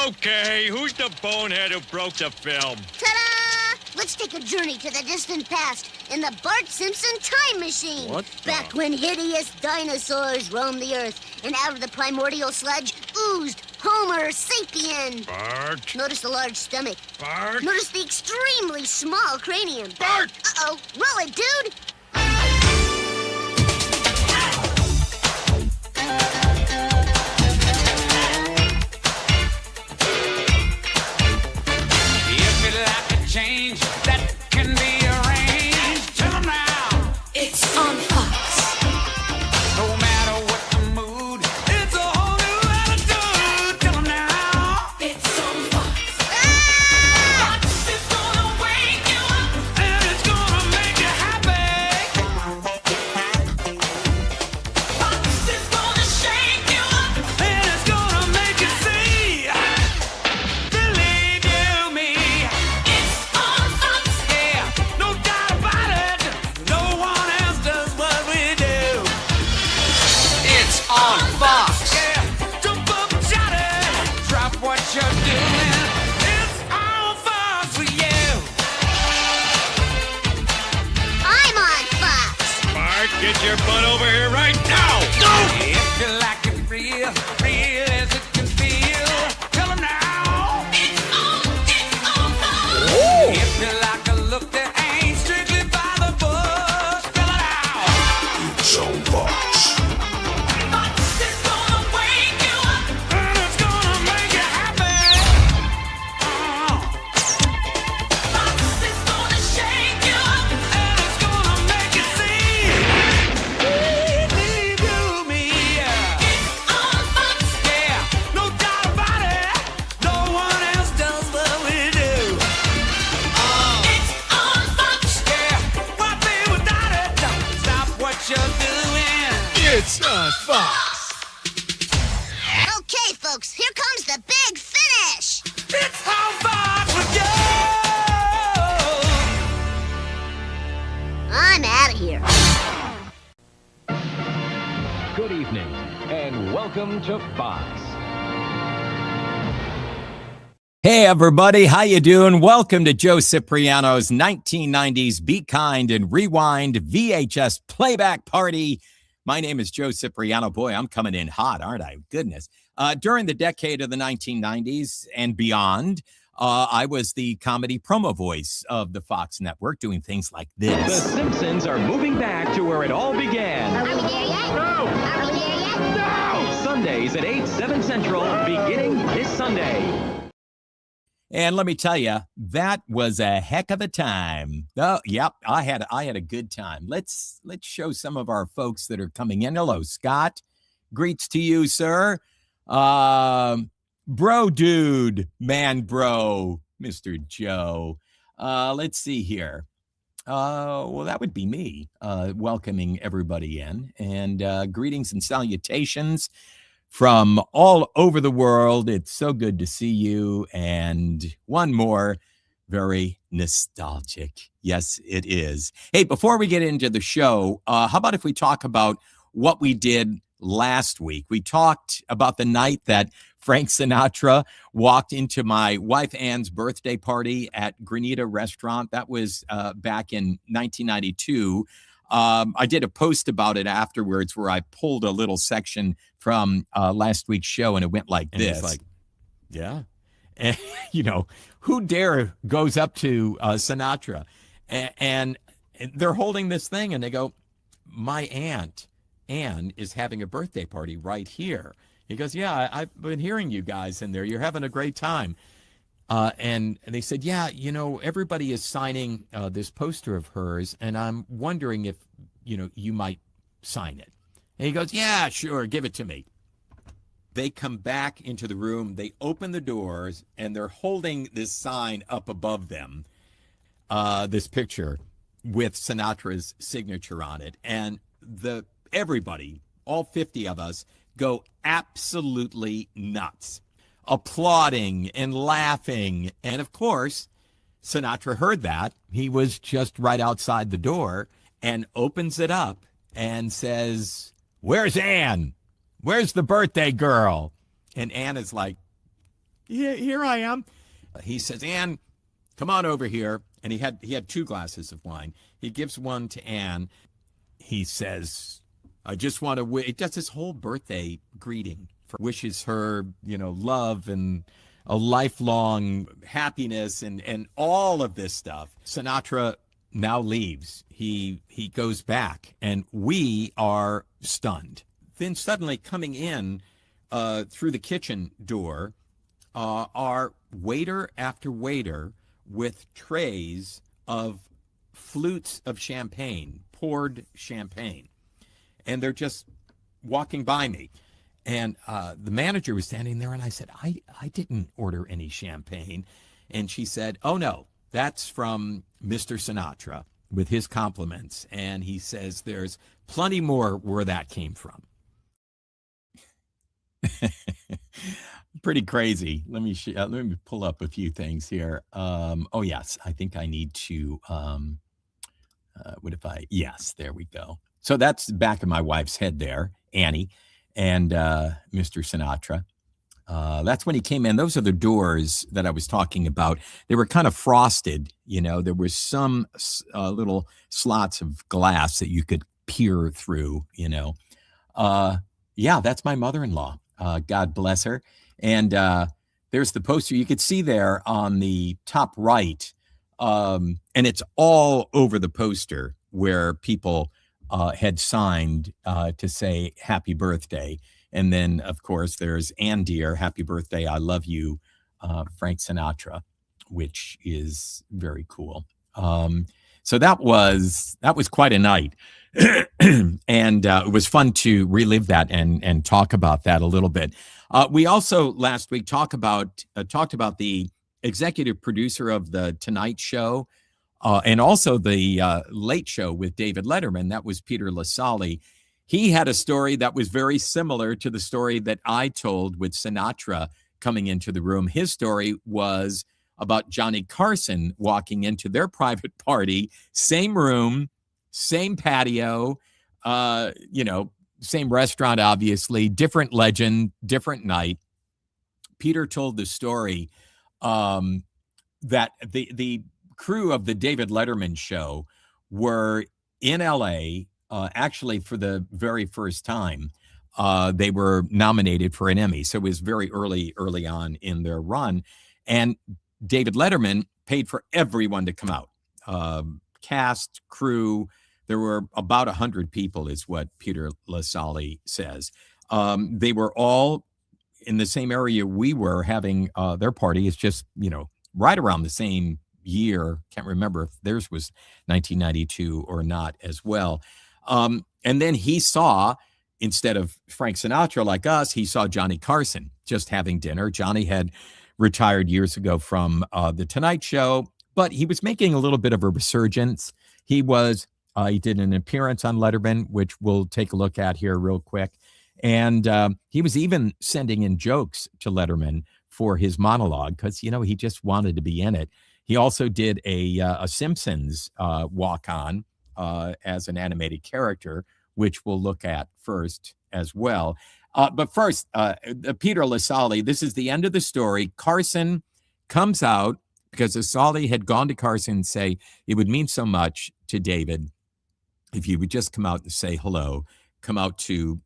Okay, who's the bonehead who broke the film? Ta-da! Let's take a journey to the distant past in the Bart Simpson time machine. What Back when hideous dinosaurs roamed the earth, and out of the primordial sludge oozed Homer sapien. Bart? Notice the large stomach. Bart? Notice the extremely small cranium. Bart! Uh-oh. Roll it, dude. Change that can be arranged. Tell them now. It's on Fox. No matter what the mood, it's a whole new attitude. Tell them now. It's on Fox. Fox is gonna wake you up, and it's gonna make you happy. Fox is gonna shake you up, and it's gonna make you see. Believe you me. Fox. Yeah, jump up and shout it. Drop what you're doing. It's on Fox for you. I'm on Fox. Bart, get your butt over here right now! Go! If you like it real, real as it can feel. Tell them now. It's on Fox. If you like a look that ain't strictly by the book, spell it out. It's on Fox. It's on Fox. Okay, folks, here comes the big finish. It's on Fox for you. I'm out of here. Good evening, and welcome to Fox. Hey everybody, how you doing? Welcome to Joe Cipriano's 1990s Be Kind and Rewind VHS playback party. My name is Joe Cipriano. Boy, I'm coming in hot, aren't I? Goodness. During the decade of the 1990s and beyond, I was the comedy promo voice of the Fox network, doing things like The this. Simpsons are moving back to where it all began. Are we there yet? No! Are we there yet? No! Sundays at 8, 7 Central, beginning this Sunday. And let me tell you, that was a heck of a time. Oh, yep, I had a good time. Let's show some of our folks that are coming in. Hello, Scott. Greets to you, sir. Bro dude, man bro, Mr. Joe. Let's see here. Well, that would be me, welcoming everybody in. And greetings and salutations from all over the world. It's so good to see you. And one more, very nostalgic. Yes, it is. Hey, before we get into the show, how about if we talk about what we did last week? We talked about the night that Frank Sinatra walked into my wife Ann's birthday party at Granita Restaurant. That was back in 1992. I did a post about it afterwards where I pulled a little section from last week's show, and it went like this. It's like, yeah. And, you know, who dare goes up to Sinatra and they're holding this thing and they go, my aunt Ann is having a birthday party right here. He goes, yeah, I've been hearing you guys in there. You're having a great time. And they said, yeah, you know, everybody is signing this poster of hers, and I'm wondering if, you know, you might sign it. And he goes, yeah, sure, give it to me. They come back into the room, they open the doors, and they're holding this sign up above them, this picture with Sinatra's signature on it. And everybody, all 50 of us, go absolutely nuts, applauding and laughing. And of course, Sinatra heard that. He was just right outside the door and opens it up and says, where's Ann? Where's the birthday girl? And Ann is like, here I am. He says, Anne, come on over here. And he had 2 glasses of wine. He gives one to Anne. He says, I just want to he does this whole birthday greeting. Wishes her, love and a lifelong happiness and all of this stuff. Sinatra now leaves. He goes back, and we are stunned. Then suddenly coming in through the kitchen door are waiter after waiter with trays of flutes of champagne, poured champagne. And they're just walking by me. And the manager was standing there, and I said, I didn't order any champagne. And she said, oh, no, that's from Mr. Sinatra with his compliments. And he says there's plenty more where that came from. Pretty crazy. Let me pull up a few things here. Oh, yes, I think I need to, yes, there we go. So that's the back of my wife's head there, Annie. And Mr. Sinatra. That's when he came in. Those are the doors that I was talking about. They were kind of frosted. There were some little slots of glass that you could peer through. Yeah, that's my mother-in-law. God bless her. And there's the poster you could see there on the top right. And it's all over the poster where people had signed to say happy birthday. And then, of course, there's Ann Deere, happy birthday, I love you, Frank Sinatra, which is very cool. So that was quite a night. And it was fun to relive that and talk about that a little bit. We also last week talked about the executive producer of the Tonight Show, and also the Late Show with David Letterman. That was Peter Lassalle. He had a story that was very similar to the story that I told with Sinatra coming into the room. His story was about Johnny Carson walking into their private party, same room, same patio, same restaurant, obviously, different legend, different night. Peter told the story that the crew of the David Letterman show were in LA, actually for the very first time. They were nominated for an Emmy. So it was very early on in their run. And David Letterman paid for everyone to come out. Cast, crew, there were about 100 people is what Peter Lassalle says. They were all in the same area we were having their party. It's just, right around the same year. Can't remember if theirs was 1992 or not as well. And then he saw, instead of Frank Sinatra like us, he saw Johnny Carson just having dinner. Johnny had retired years ago from the Tonight Show, but he was making a little bit of a resurgence. He did an appearance on Letterman, which we'll take a look at here real quick. And he was even sending in jokes to Letterman for his monologue because, he just wanted to be in it. He also did a Simpsons walk-on as an animated character, which we'll look at first as well. But first, Peter Lassalle, this is the end of the story. Carson comes out because Lassalle had gone to Carson and say, it would mean so much to David if you would just come out and say hello, come out to,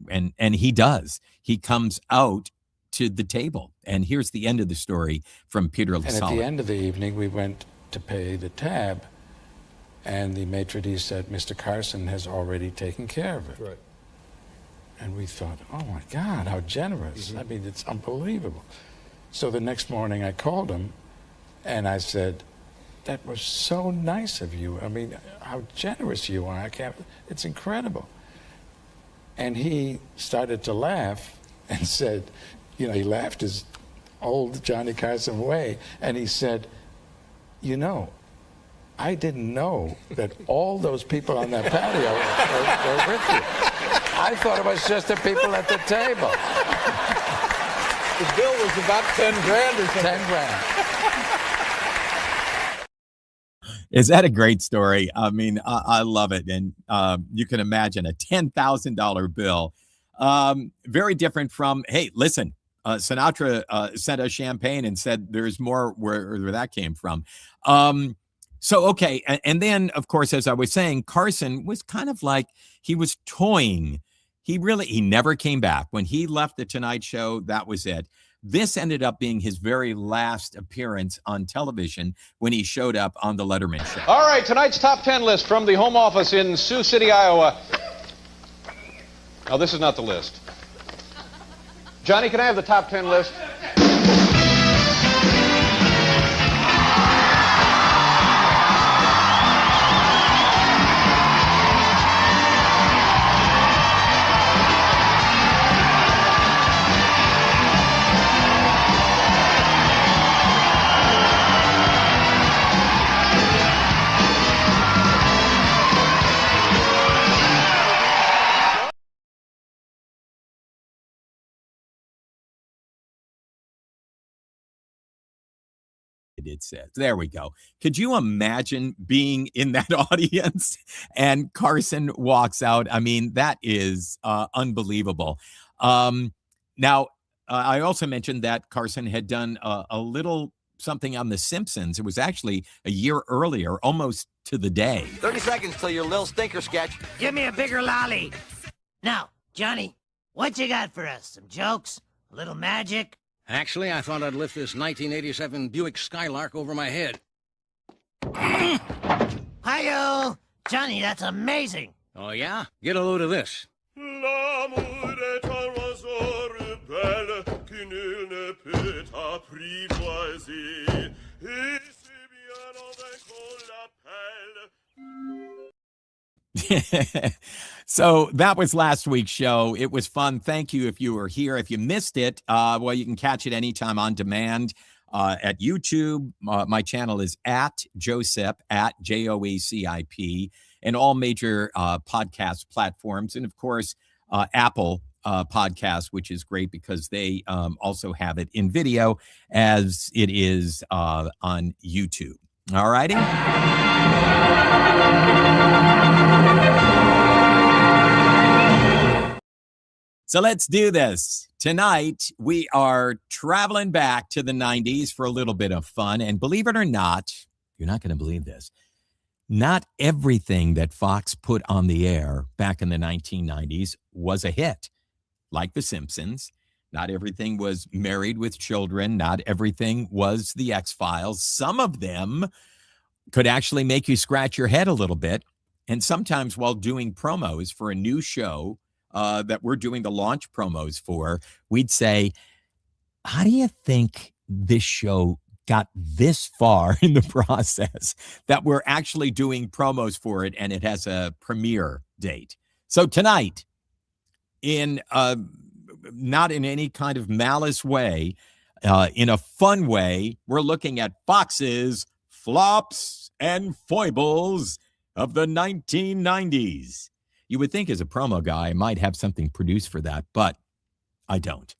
and he does. He comes out to the table. And here's the end of the story from Peter Lassalle. And at the end of the evening, we went to pay the tab, and the maitre d' said, Mr. Carson has already taken care of it. Right. And we thought, oh my God, how generous. Mm-hmm. I mean, it's unbelievable. So the next morning I called him and I said, that was so nice of you. I mean, how generous you are. It's incredible. And he started to laugh and said, he laughed his old Johnny Carson way. And he said, I didn't know that all those people on that patio were with you. I thought it was just the people at the table. The bill was about 10 grand or something. 10 grand. Is that a great story? I mean, I love it. And you can imagine a $10,000 bill. Very different from, hey, listen, Sinatra sent us champagne and said there's more where that came from. So, okay. And then, of course, as I was saying, Carson was kind of like he was toying. He never came back. When he left the Tonight Show, that was it. This ended up being his very last appearance on television when he showed up on the Letterman Show. All right, tonight's top 10 list from the home office in Sioux City, Iowa. Oh, this is not the list. Johnny, can I have the top 10 list? It says. There we go. Could you imagine being in that audience and Carson walks out? I mean, that is unbelievable. Now, I also mentioned that Carson had done a little something on The Simpsons. It was actually a year earlier, almost to the day. 30 seconds till your little stinker sketch. Give me a bigger lolly. Now, Johnny, what you got for us? Some jokes? A little magic? Actually, I thought I'd lift this 1987 Buick Skylark over my head. Hi-yo! Johnny, that's amazing. Oh, yeah? Get a load of this. So that was last week's show. It was fun. Thank you if you were here. If you missed it, well, you can catch it anytime on demand at YouTube. My channel is at Josep, at Joecip, and all major podcast platforms. And, of course, Apple Podcasts, which is great because they also have it in video as it is on YouTube. All righty. So let's do this. Tonight, we are traveling back to the 90s for a little bit of fun. And believe it or not, you're not going to believe this. Not everything that Fox put on the air back in the 1990s was a hit. Like The Simpsons. Not everything was Married with Children. Not everything was The X-Files. Some of them could actually make you scratch your head a little bit. And sometimes while doing promos for a new show that we're doing the launch promos for, we'd say, how do you think this show got this far in the process that we're actually doing promos for it and it has a premiere date? So tonight, in not in any kind of malice way, in a fun way, we're looking at Fox's flops and foibles of the 1990s. You would think as a promo guy, I might have something produced for that, but I don't.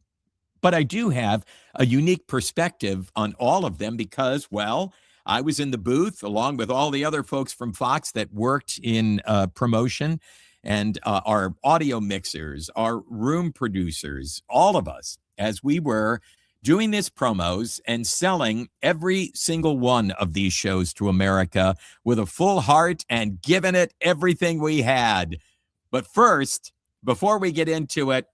But I do have a unique perspective on all of them because, well, I was in the booth along with all the other folks from Fox that worked in promotion and our audio mixers, our room producers, all of us, as we were doing this promos and selling every single one of these shows to America with a full heart and giving it everything we had. But first, before we get into it,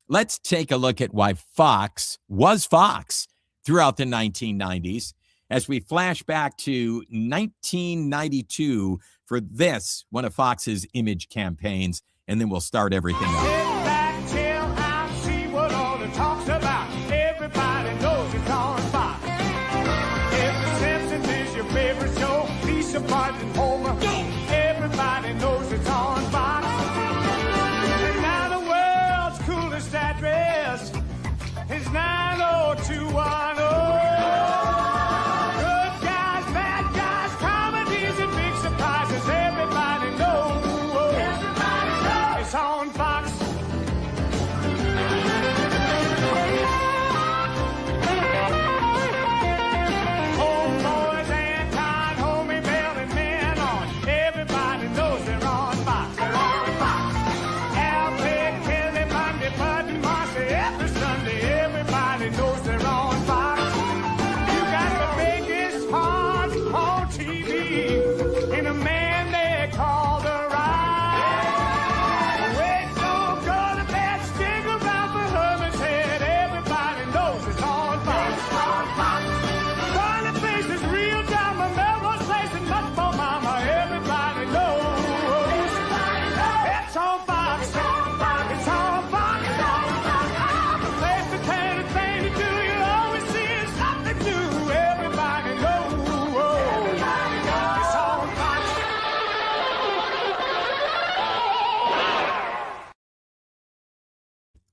let's take a look at why Fox was Fox throughout the 1990s as we flash back to 1992 for this, one of Fox's image campaigns, and then we'll start everything up. Sit back, chill out, see what all the talk's about. Everybody knows it's on Fox. If The Simpsons is your favorite show, Lisa, Bart, and Homer, everybody knows it's on Fox. And now the world's coolest address is 90210. Good guys, bad guys, comedies and big surprises, everybody knows. Everybody knows it's on Fox. Homeboys, Anton, Homie, Bell, and Men on. Everybody knows they're on Fox. They're on Fox. Al, Peg, Kelly, Bundy, Bud, and Marcy, every Sunday, everybody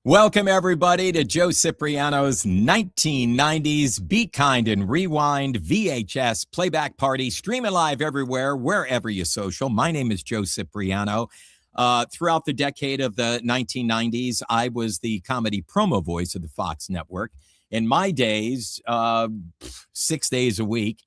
Welcome, everybody, to Joe Cipriano's 1990s Be Kind and Rewind VHS Playback Party, streaming live everywhere, wherever you social. My name is Joe Cipriano. Throughout the decade of the 1990s, I was the comedy promo voice of the Fox network. In my days, 6 days a week,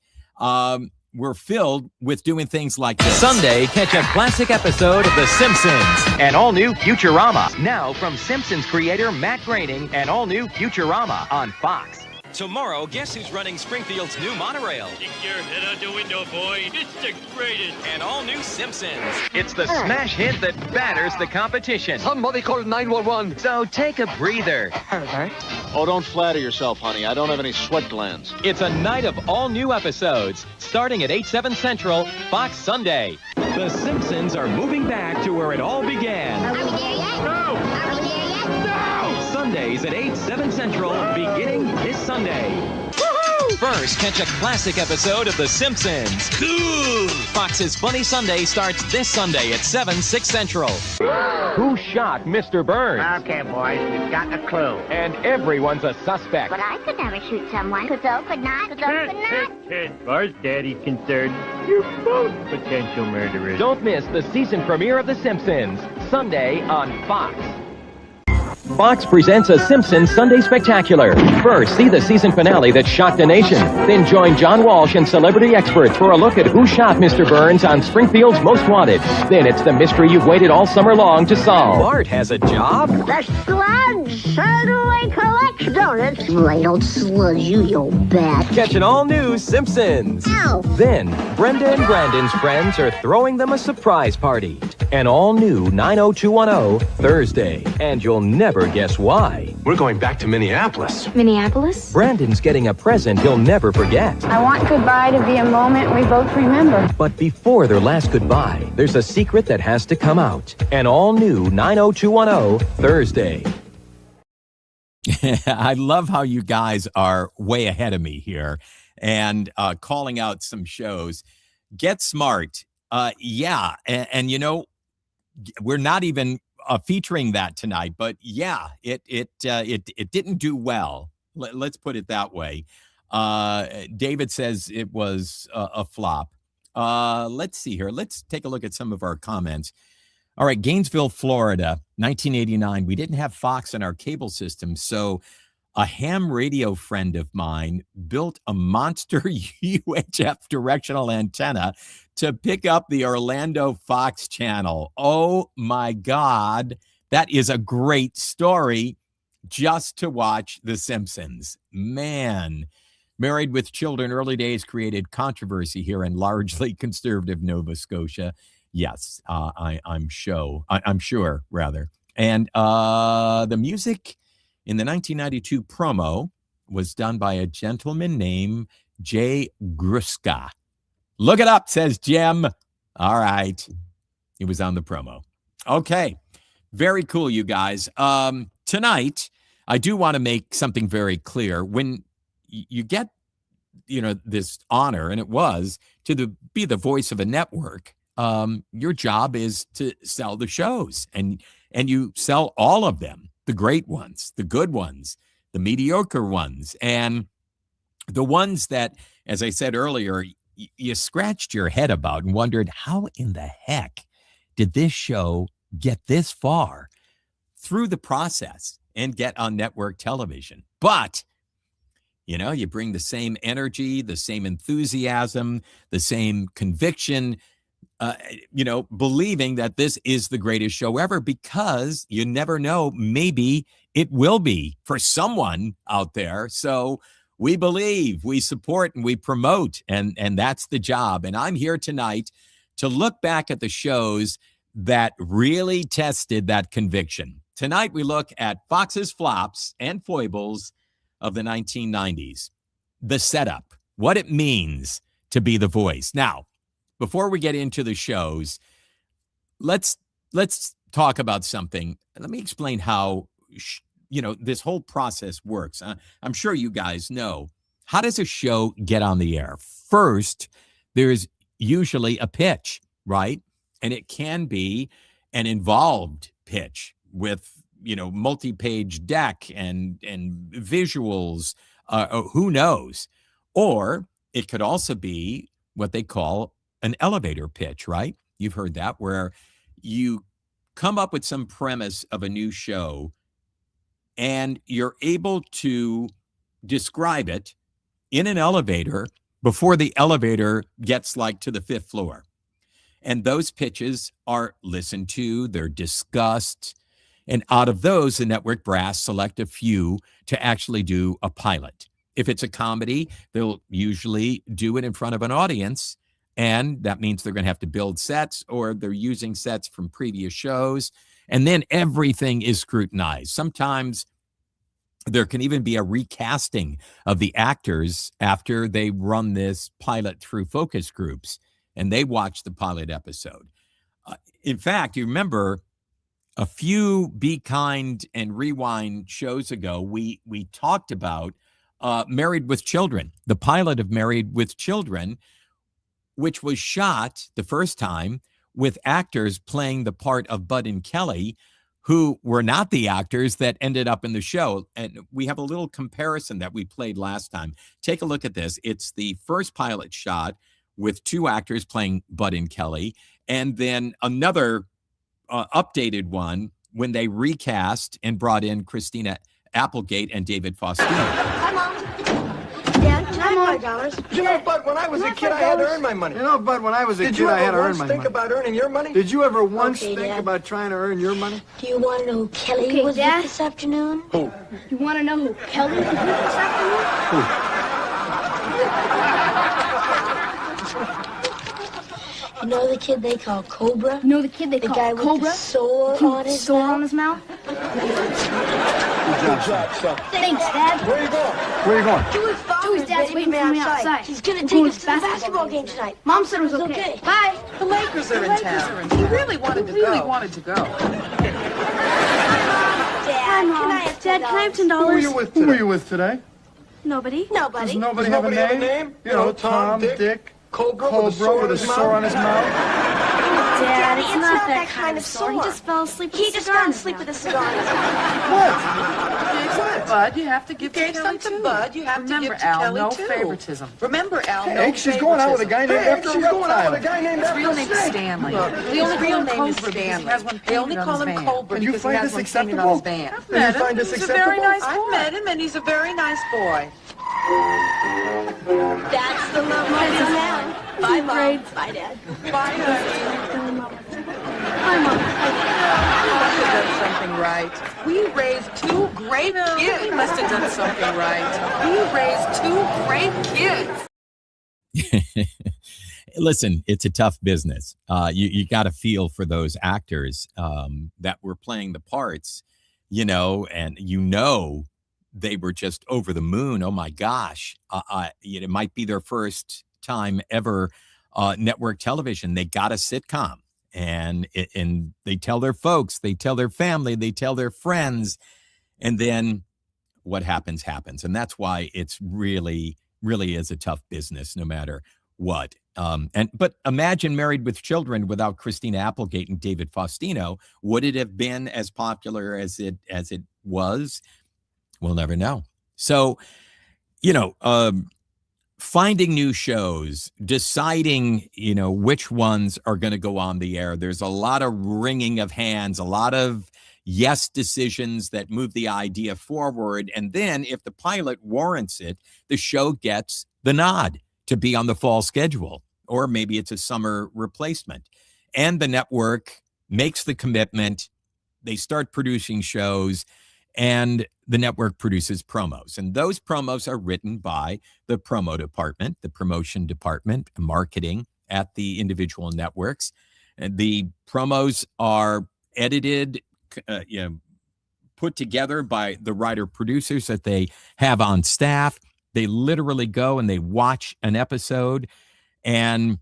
were filled with doing things like this. Sunday, catch a classic episode of The Simpsons. An all-new Futurama. Now from Simpsons creator Matt Groening, an all-new Futurama on Fox. Tomorrow, guess who's running Springfield's new monorail? Stick your head out the window, boy. It's the greatest. An all-new Simpsons. It's the smash hit that batters the competition. Somebody call 911. So take a breather. Herbert. Oh, don't flatter yourself, honey. I don't have any sweat glands. It's a night of all-new episodes, starting at 8/7 Central, Fox Sunday. The Simpsons are moving back to where it all began. Are we there yet? No! Are we there yet? No! Sundays at 8/7 Central, beginning this Sunday. Woohoo! First, catch a classic episode of The Simpsons. Cool! Fox's Funny Sunday starts this Sunday at 7/6 Central. Who shot Mr. Burns? Okay, boys, we've got a clue. And everyone's a suspect. But I could never shoot someone. Kazoo could not. Kazoo could not. As far as Daddy's concerned, you're both potential murderers. Don't miss the season premiere of The Simpsons, Sunday on Fox. Fox presents a Simpsons Sunday Spectacular. First, see the season finale that shocked the nation. Then join John Walsh and celebrity experts for a look at who shot Mr. Burns on Springfield's Most Wanted. Then it's the mystery you've waited all summer long to solve. Bart has a job? The sludge certainly collects donuts. Right, old sludge, you old bat. Catch an all-new Simpsons. Ow! Then, Brenda and Brandon's friends are throwing them a surprise party. An all-new 90210 Thursday. And you'll never guess why. We're going back to Minneapolis. Minneapolis? Brandon's getting a present he'll never forget. I want goodbye to be a moment we both remember. But before their last goodbye, there's a secret that has to come out. An all-new 90210 Thursday. I love how you guys are way ahead of me here and calling out some shows. Get Smart. Yeah. And you know, we're not even featuring that tonight, but yeah, it didn't do well. Let's put it that way. David says it was a flop. Let's see here. Let's take a look at some of our comments. All right, Gainesville, Florida, 1989. We didn't have Fox in our cable system, so a ham radio friend of mine built a monster UHF directional antenna to pick up the Orlando Fox channel. Oh my God, that is a great story just to watch The Simpsons. Man, Married with Children, early days created controversy here in largely conservative Nova Scotia. Yes, I'm sure. And the music in the 1992 promo was done by a gentleman named Jay Gruska. Look it up, says Jim. All right. He was on the promo. Okay. Very cool, you guys. Tonight, I do want to make something very clear. When you get, this honor, and it was, to be the voice of a network, your job is to sell the shows. And you sell all of them. The great ones, the good ones, the mediocre ones, and the ones that, as I said earlier, you scratched your head about and wondered, how in the heck did this show get this far through the process and get on network television? But, you bring the same energy, the same enthusiasm, the same conviction, believing that this is the greatest show ever, because you never know, maybe it will be for someone out there. So we believe, we support, and we promote, and that's the job. And I'm here tonight to look back at the shows that really tested that conviction. Tonight we look at Fox's flops and foibles of the 1990s. The setup, what it means to be the voice. Now, before we get into the shows, let's talk about something. Let me explain how this whole process works. I'm sure you guys know. How does a show get on the air? First, there's usually a pitch, right? And it can be an involved pitch with multi-page deck and visuals. Who knows? Or it could also be what they call an elevator pitch, right? You've heard that, where you come up with some premise of a new show and you're able to describe it in an elevator before the elevator gets to the 5th floor. And those pitches are listened to, they're discussed. And out of those, the network brass select a few to actually do a pilot. If it's a comedy, they'll usually do it in front of an audience. And that means they're going to have to build sets, or they're using sets from previous shows. And then everything is scrutinized. Sometimes there can even be a recasting of the actors after they run this pilot through focus groups and they watch the pilot episode. In fact, you remember a few Be Kind and Rewind shows ago, we talked about Married with Children, the pilot of Married with Children, which was shot the first time with actors playing the part of Bud and Kelly, who were not the actors that ended up in the show. And we have a little comparison that we played last time. Take a look at this. It's the first pilot shot with 2 actors playing Bud and Kelly, and then another updated one when they recast and brought in Christina Applegate and David Faustino. Hi, Mom. Dad, can I have $5? You know, Bud, when I was a kid, I had to earn my money. You know, Bud, when I was a kid, I had to earn my money. Did you ever once think about earning your money? Did you ever once Okay, think Dad. about trying to earn your money? Do you want to know who Kelly was Dad? with this afternoon? Who? You want to know who Kelly was with this afternoon? You know the kid they call Cobra? You know the kid they The call guy with Cobra? the sore on his Sore mouth? on his mouth? Good job, son. Thanks, Dad. Where you going? Where are you going? Joey's father Joey's dad's waiting for me outside. He's gonna We're take going us to the basketball game tonight. Mom said it was It's okay. okay. Bye. The Lakers are in town. He really wanted to go. Dad, Mom. can I have Dad, can I have $10? Who were you with today? Who were you with today? Nobody. Nobody. Does nobody, Does nobody have a name? You know, Tom, Dick, Cobra with a sore on his mouth. Dad, it's not that kind of sore. He just fell asleep with He a just cigar fell in his asleep mouth. with a cigar in his mouth. Bud, you have to give Gave to Kelly some to too. Bud, you have Remember, to give to Al, Kelly no too. favoritism. Remember, Al, no Hey, she's going out with a guy named after she's going out with a guy named His after real a name's snake. Stanley. Look, We only his real call him name is Cobra because he Stanley. has one They only painted call on his him van. Cobra And you because find he has this one painted acceptable? on his van. I've met him. find this He's a very acceptable? nice I've boy. met him, and he's a very nice boy. That's the love of his man. Bye, Mom. Bye, Dad. Bye, honey. Bye, Mom. He must have done something right. We raised 2 great kids. He must have done something right. We raised 2 great kids. Listen, it's a tough business. You got to feel for those actors that were playing the parts, and they were just over the moon. Oh my gosh. It might be their first time ever network television. They got a sitcom, and they tell their folks, they tell their family, they tell their friends, and then what happens. And that's why it's really, really is a tough business no matter what. But imagine Married with Children without Christina Applegate and David Faustino. Would it have been as popular as it was? We'll never know. So, finding new shows, deciding, which ones are going to go on the air. There's a lot of wringing of hands, a lot of yes decisions that move the idea forward. And then if the pilot warrants it, the show gets the nod to be on the fall schedule, or maybe it's a summer replacement. And the network makes the commitment. They start producing shows, and the network produces promos. And those promos are written by the promo department, the promotion department, marketing at the individual networks. And the promos are edited, put together by the writer producers that they have on staff. They literally go and they watch an episode and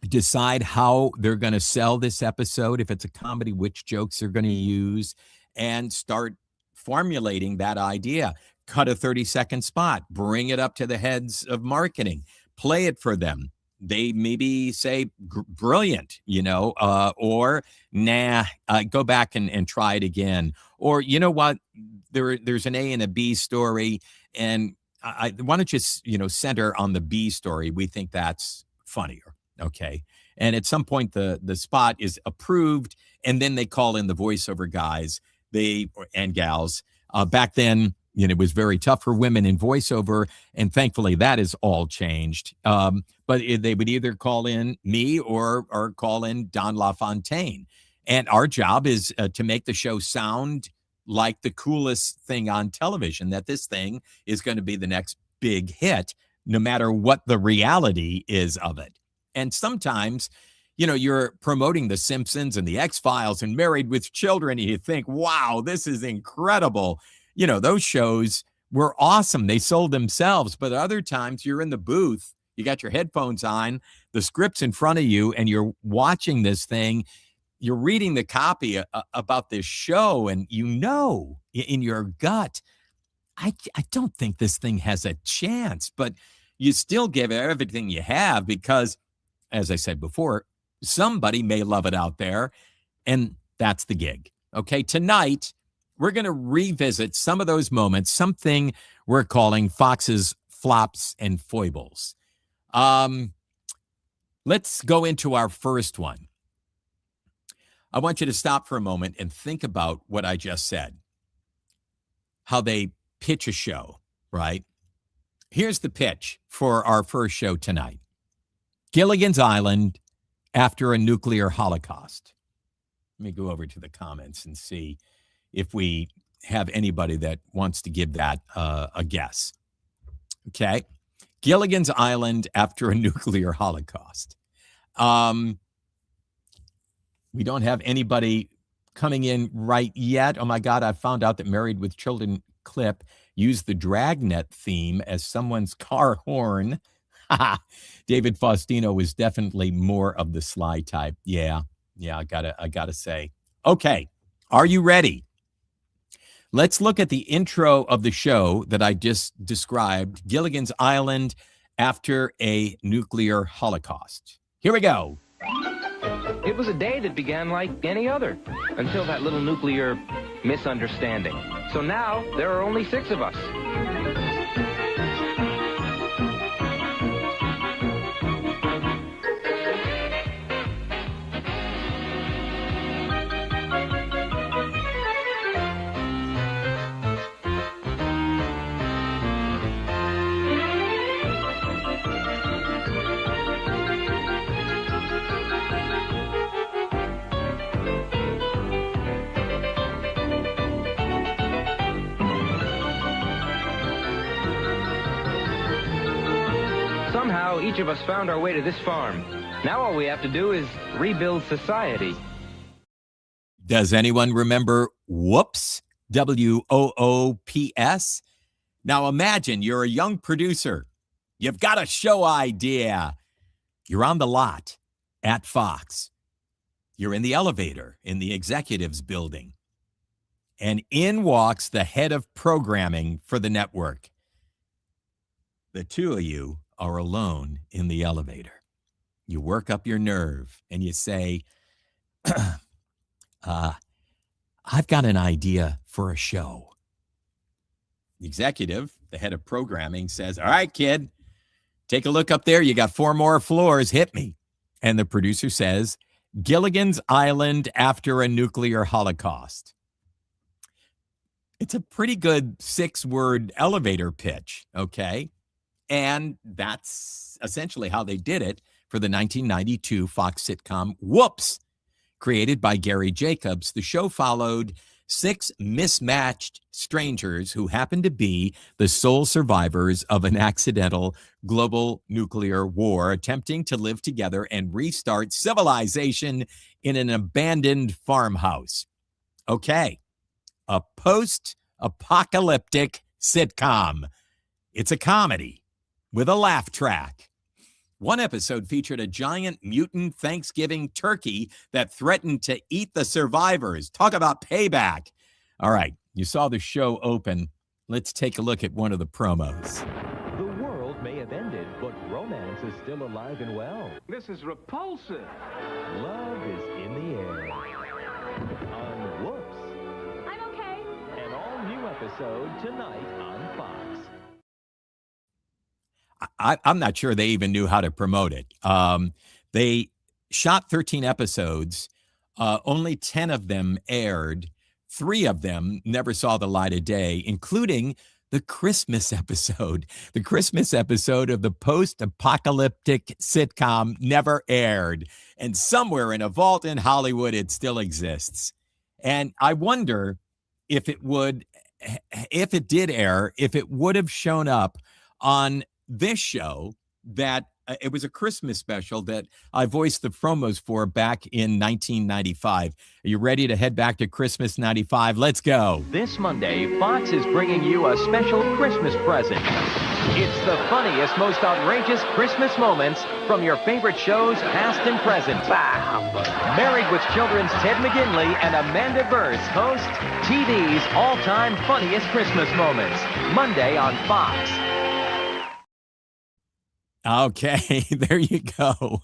decide how they're going to sell this episode. If it's a comedy, which jokes they're going to use, and start formulating that idea. Cut a 30-second spot, bring it up to the heads of marketing, play it for them, they maybe say brilliant, or nah, go back and try it again. Or you know what, there's an A and a B story, and why don't you center on the B story? We think that's funnier, okay? And at some point the spot is approved, and then they call in the voiceover guys, and gals. Back then, it was very tough for women in voiceover, and thankfully that is all changed. But they would either call in me or call in Don LaFontaine. And our job is to make the show sound like the coolest thing on television, that this thing is going to be the next big hit, no matter what the reality is of it. And sometimes, you're promoting The Simpsons and The X-Files and Married with Children, and you think, wow, this is incredible. Those shows were awesome. They sold themselves. But other times you're in the booth, you got your headphones on, the script's in front of you, and you're watching this thing. You're reading the copy about this show, and in your gut, I don't think this thing has a chance. But you still give it everything you have because, as I said before, somebody may love it out there, and that's the gig. Okay, tonight, we're going to revisit some of those moments, something we're calling Fox's flops and foibles. Let's go into our first one. I want you to stop for a moment and think about what I just said, how they pitch a show, right? Here's the pitch for our first show tonight. Gilligan's Island after a nuclear holocaust. Let me go over to the comments and see if we have anybody that wants to give that a guess. Okay. Gilligan's Island after a nuclear holocaust. We don't have anybody coming in right yet. Oh my God, I found out that Married with Children clip used the Dragnet theme as someone's car horn. David Faustino was definitely more of the Sly type. Yeah, I gotta say. Okay, are you ready? Let's look at the intro of the show that I just described, Gilligan's Island after a nuclear holocaust. Here we go. It was a day that began like any other, until that little nuclear misunderstanding. So now, there are only 6 of us. Somehow, each of us found our way to this farm. Now all we have to do is rebuild society. Does anyone remember Woops? W-O-O-P-S? Now imagine you're a young producer. You've got a show idea. You're on the lot at Fox. You're in the elevator in the executives building. And in walks the head of programming for the network. The two of you are alone in the elevator. You work up your nerve and you say, I've got an idea for a show. The executive, the head of programming, says, all right, kid, take a look up there. You got 4 more floors. Hit me. And the producer says, Gilligan's Island after a nuclear holocaust. It's a pretty good 6-word elevator pitch, okay? And that's essentially how they did it for the 1992 Fox sitcom Woops. Created by Gary Jacobs, the show followed 6 mismatched strangers who happened to be the sole survivors of an accidental global nuclear war, attempting to live together and restart civilization in an abandoned farmhouse. Okay, a post-apocalyptic sitcom. It's a comedy with a laugh track. One episode featured a giant mutant Thanksgiving turkey that threatened to eat the survivors. Talk about payback. All right, you saw the show open. Let's take a look at one of the promos. The world may have ended, but Romance is still alive and well. This is repulsive. Love is in the air. On Whoops. I'm okay. An all-new episode tonight on Fox. I'm not sure they even knew how to promote it. They shot 13 episodes. Only 10 of them aired. 3 of them never saw the light of day, including the Christmas episode. The Christmas episode of the post-apocalyptic sitcom never aired. And somewhere in a vault in Hollywood, it still exists. And I wonder if it did air, if it would have shown up on this show that it was a Christmas special that I voiced the promos for back in 1995. Are you ready to head back to Christmas 95? Let's go. This Monday, Fox is bringing you a special Christmas present. It's the funniest, most outrageous Christmas moments from your favorite shows, past and present. Married with Children's Ted McGinley and Amanda Burst host TV's all-time funniest Christmas moments. Monday on Fox. Okay, there you go.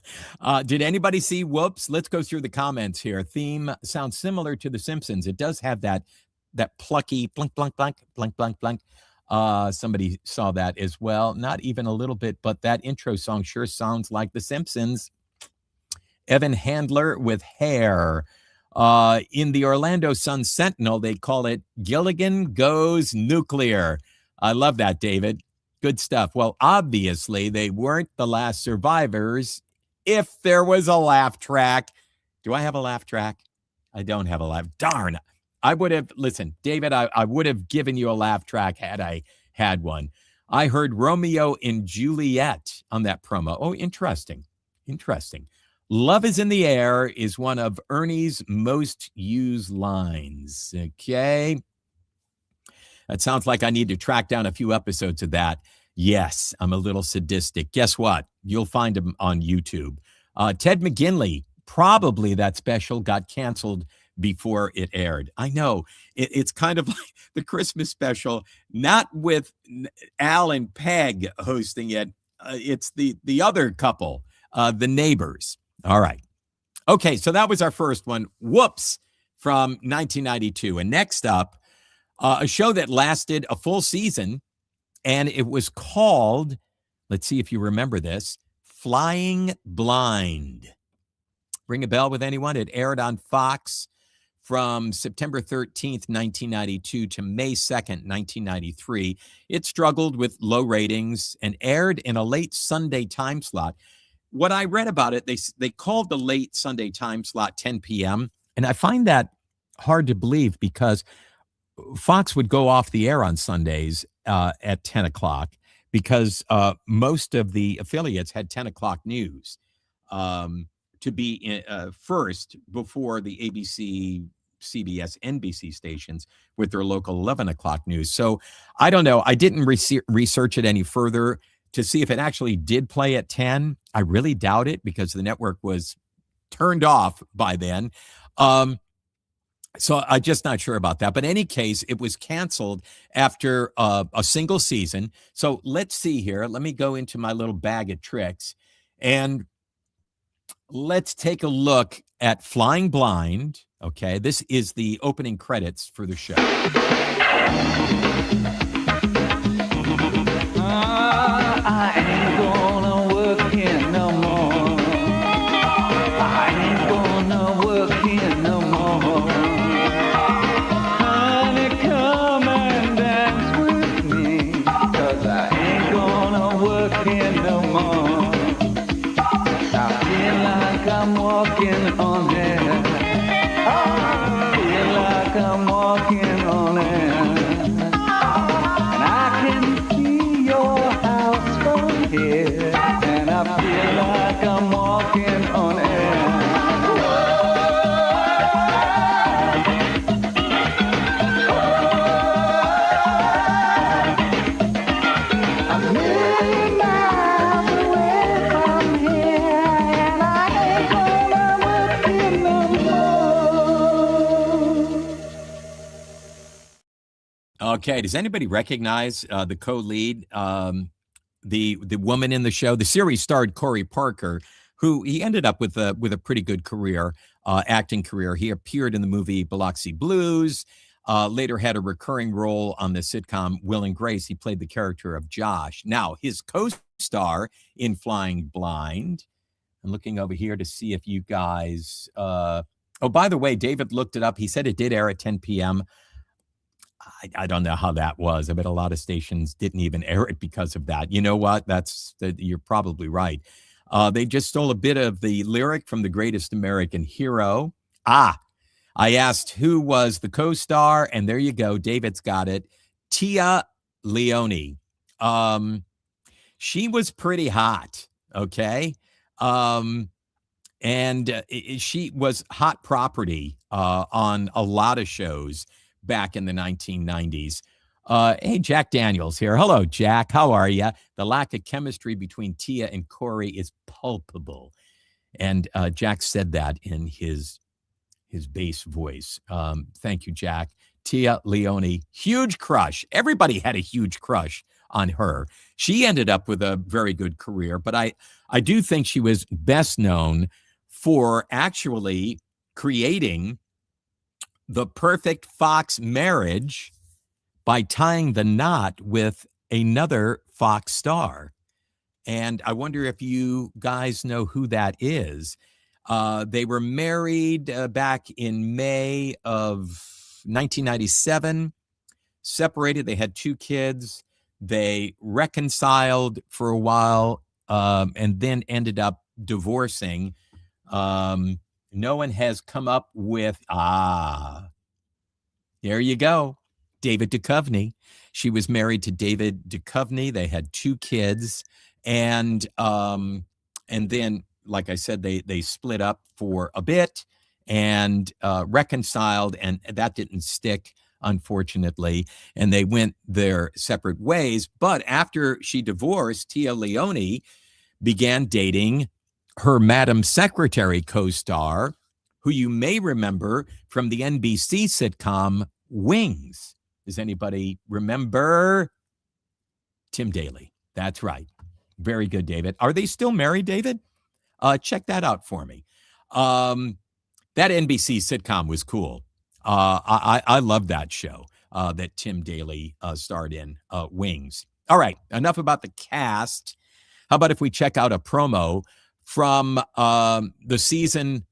Did anybody see Whoops? Let's go through the comments here. Theme sounds similar to The Simpsons. It does have that plucky blink, blink, blink, blink, blink, blink. Somebody saw that as well. Not even a little bit, but that intro song sure sounds like The Simpsons. Evan Handler with Hair. In the Orlando Sun Sentinel, they call it Gilligan Goes Nuclear. I love that, David. Good stuff. Well, obviously, they weren't the last survivors if there was a laugh track. Do I have a laugh track? I don't have a laugh. Darn. I would have, listen, David, I would have given you a laugh track had I had one. I heard Romeo and Juliet on that promo. Oh, interesting. Interesting. Love is in the air is one of Ernie's most used lines. Okay. That sounds like I need to track down a few episodes of that. Yes, I'm a little sadistic. Guess what? You'll find him on YouTube. Ted McGinley, probably that special got canceled before it aired. I know. It's kind of like the Christmas special, not with Al and Peg hosting it. It's the other couple, the neighbors. All right. Okay, so that was our first one. Whoops from 1992. And next up, a show that lasted a full season, and it was called, let's see if you remember this, Flying Blind. Ring a bell with anyone? It aired on Fox from September 13th, 1992 to May 2nd, 1993. It struggled with low ratings and aired in a late Sunday time slot. What I read about it, they called the late Sunday time slot 10 p.m., and I find that hard to believe because Fox would go off the air on Sundays at 10 o'clock because most of the affiliates had 10 o'clock news to be first before the ABC, CBS, NBC stations with their local 11 o'clock news. So I don't know. I didn't research it any further to see if it actually did play at 10. I really doubt it because the network was turned off by then. So I'm just not sure about that. But in any case, it was canceled after a single season. So let's see here. Let me go into my little bag of tricks. And let's take a look at Flying Blind. Okay, this is the opening credits for the show. I ain't gonna work here no more. I ain't gonna work here no more. Honey, come and dance with me, 'cause I ain't gonna work here no more. I feel like I'm walking on air. I feel like I'm walking on air. And I can see your house from here, and I feel like I'm walking on air. I'm many miles away from here, and I ain't gonna work here no more. Okay, does anybody recognize the co-lead? the woman in the show. The series starred Corey Parker, who he ended up with a pretty good career, acting career. He appeared in the movie Biloxi Blues. Later had a recurring role on the sitcom Will and Grace. He played the character of Josh. Now, his co-star in Flying Blind, I'm looking over here to see if you guys, oh, by the way, David looked it up. He said it did air at 10 p.m. I don't know how that was. I bet a lot of stations didn't even air it because of that. You know what? You're probably right. They just stole a bit of the lyric from The Greatest American Hero. I asked who was the co-star, and there you go. David's got it. Tia Leone. She was pretty hot, okay? She was hot property on a lot of shows back in the 1990s. Hey, Jack Daniels here. Hello, Jack. How are you? The lack of chemistry between Tia and Corey is palpable. And Jack said that in his bass voice. Thank you, Jack. Tia Leone, huge crush. Everybody had a huge crush on her. She ended up with a very good career, but I do think she was best known for actually creating the perfect Fox marriage by tying the knot with another Fox star. And I wonder if you guys know who that is. They were married back in May of 1997, separated. They had 2 kids. They reconciled for a while and then ended up divorcing. No one has come up with, there you go, David Duchovny. She was married to David Duchovny. They had 2 kids. And then, like I said, they split up for a bit and reconciled, and that didn't stick, unfortunately, and they went their separate ways. But after she divorced, Tia Leone began dating her Madam Secretary co-star, who you may remember from the NBC sitcom Wings. Does anybody remember? Tim Daly. That's right. Very good, David. Are they still married, David? Check that out for me. That NBC sitcom was cool. I love that show that Tim Daly starred in, Wings. All right, enough about the cast. How about if we check out a promo from the season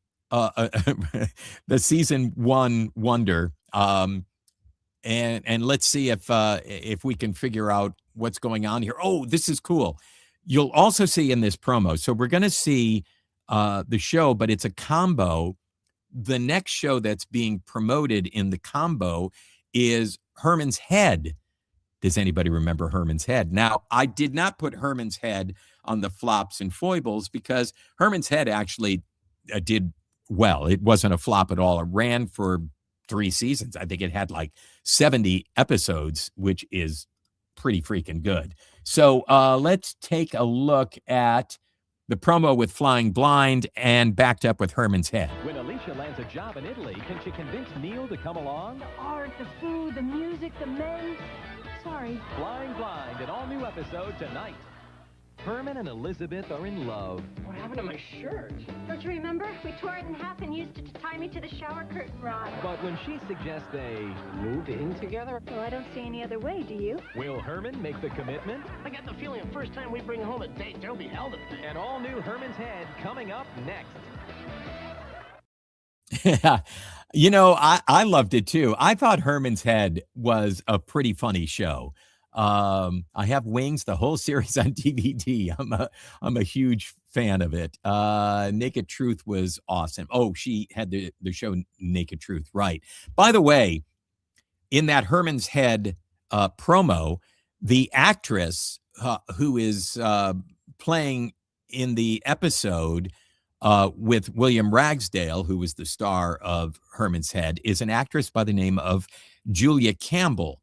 season 1 wonder, and let's see if we can figure out what's going on here. Oh, this is cool. You'll also see in this promo. So we're going to see the show, but it's a combo. The next show that's being promoted in the combo is Herman's Head. Does anybody remember Herman's Head? Now, I did not put Herman's Head on the flops and foibles because Herman's Head actually did well. It wasn't a flop at all. It ran for 3 seasons. I think it had like 70 episodes, which is pretty freaking good. So let's take a look at the promo with Flying Blind and backed up with Herman's Head. When Alicia lands a job in Italy, can she convince Neil to come along? The art, the food, the music, the men. Sorry. Flying Blind, an all-new episode tonight. Herman and Elizabeth are in love. What happened to my shirt? Don't you remember? We tore it in half and used it to tie me to the shower curtain rod. But when she suggests they Move in together? Well, I don't see any other way, do you? will Herman make the commitment? I got the feeling the first time we bring home a date, there'll be hell to pay. An all-new Herman's Head coming up next. You know, I loved it too. I thought Herman's Head was a pretty funny show. I have Wings, the whole series on DVD. I'm a huge fan of it. Naked Truth was awesome. Oh, she had the show Naked Truth, right? By the way, in that Herman's Head promo, the actress who is playing in the episode with William Ragsdale, who was the star of Herman's Head, is an actress by the name of Julia Campbell.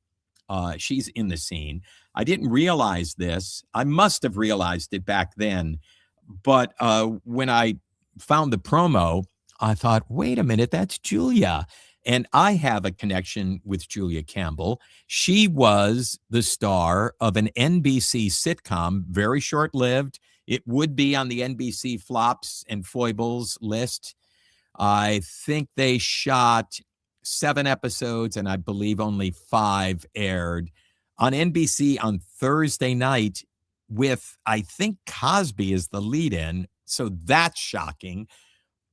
She's in the scene. I didn't realize this. I must have realized it back then. But when I found the promo, I thought, wait a minute, that's Julia. And I have a connection with Julia Campbell. She was the star of an NBC sitcom, very short-lived. It would be on the NBC flops and foibles list. I think they shot 7 episodes, and I believe only 5 aired on NBC on Thursday night with, I think, Cosby as the lead-in. So that's shocking.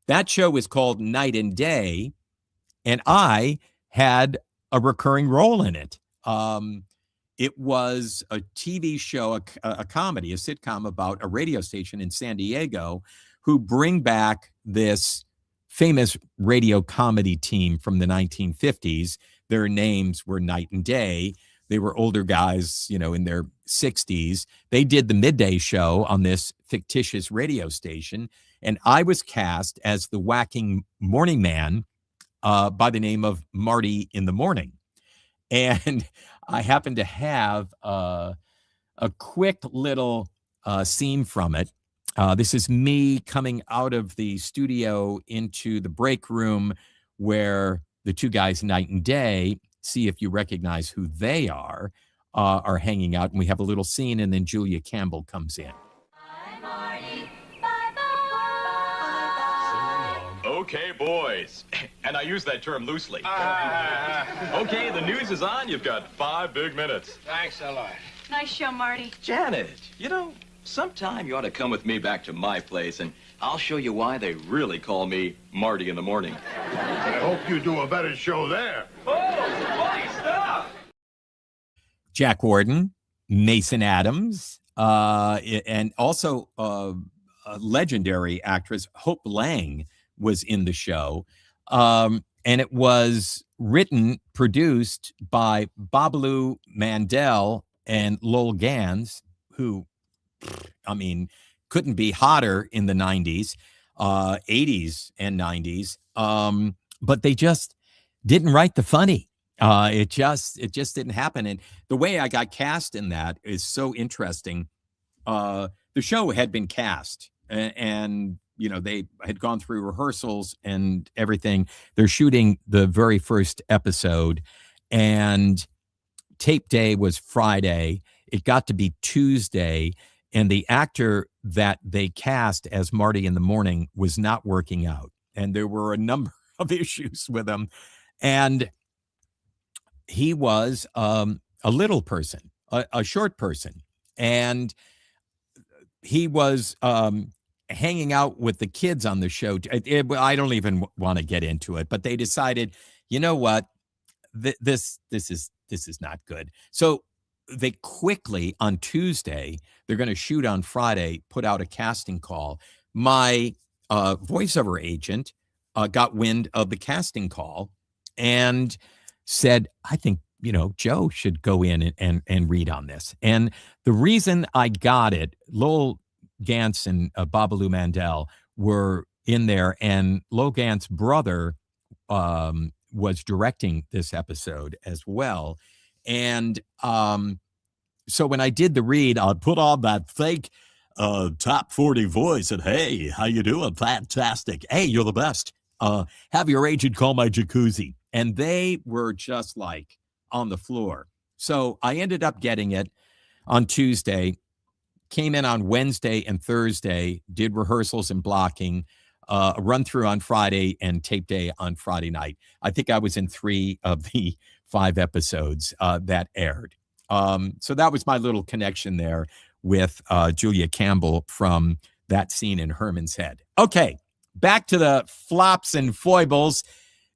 That show was called Night and Day, and I had a recurring role in it. It was a TV show, a comedy, a sitcom about a radio station in San Diego who bring back this famous radio comedy team from the 1950s. Their names were Night and Day. They were older guys, in their 60s. They did the midday show on this fictitious radio station, and I was cast as the whacking morning man by the name of Marty in the Morning. And I happened to have a quick little scene from it. This is me coming out of the studio into the break room where the two guys, Night and Day, see if you recognize who they are hanging out. And we have a little scene, and then Julia Campbell comes in. Okay, boys. And I use that term loosely. Okay, the news is on. You've got 5 big minutes. Thanks a lot. Nice show, Marty. Janet, sometime you ought to come with me back to my place, and I'll show you why they really call me Marty in the Morning. I hope you do a better show there. Oh, funny stuff! Jack Warden, Mason Adams, and also a legendary actress, Hope Lang, was in the show. And it was written, produced by Babalu Mandel and Lowell Gans, who, couldn't be hotter in the 90s, 80s and 90s. But they just didn't write the funny. It just didn't happen. And the way I got cast in that is so interesting. The show had been cast, and they had gone through rehearsals and everything. They're shooting the very first episode, and tape day was Friday. It got to be Tuesday, and the actor that they cast as Marty in the Morning was not working out. And there were a number of issues with him. And he was a little person, a short person. And he was hanging out with the kids on the show. I don't even want to get into it, but they decided, you know what, this is not good. So they quickly, on Tuesday, they're going to shoot on Friday, put out a casting call. My voiceover agent got wind of the casting call and said, I think, Joe should go in and read on this. And the reason I got it, Lowell Gans and Babalu Mandel were in there, and Lowell Gans' brother was directing this episode as well. And so when I did the read, I put on that fake top 40 voice and, hey, how you doing? Fantastic. Hey, you're the best. Have your agent call my jacuzzi. And they were just like on the floor. So I ended up getting it on Tuesday, came in on Wednesday and Thursday, did rehearsals and blocking, a run through on Friday, and tape day on Friday night. I think I was in 3 of the 5 episodes that aired. So that was my little connection there with Julia Campbell from that scene in Herman's Head. Okay, back to the flops and foibles.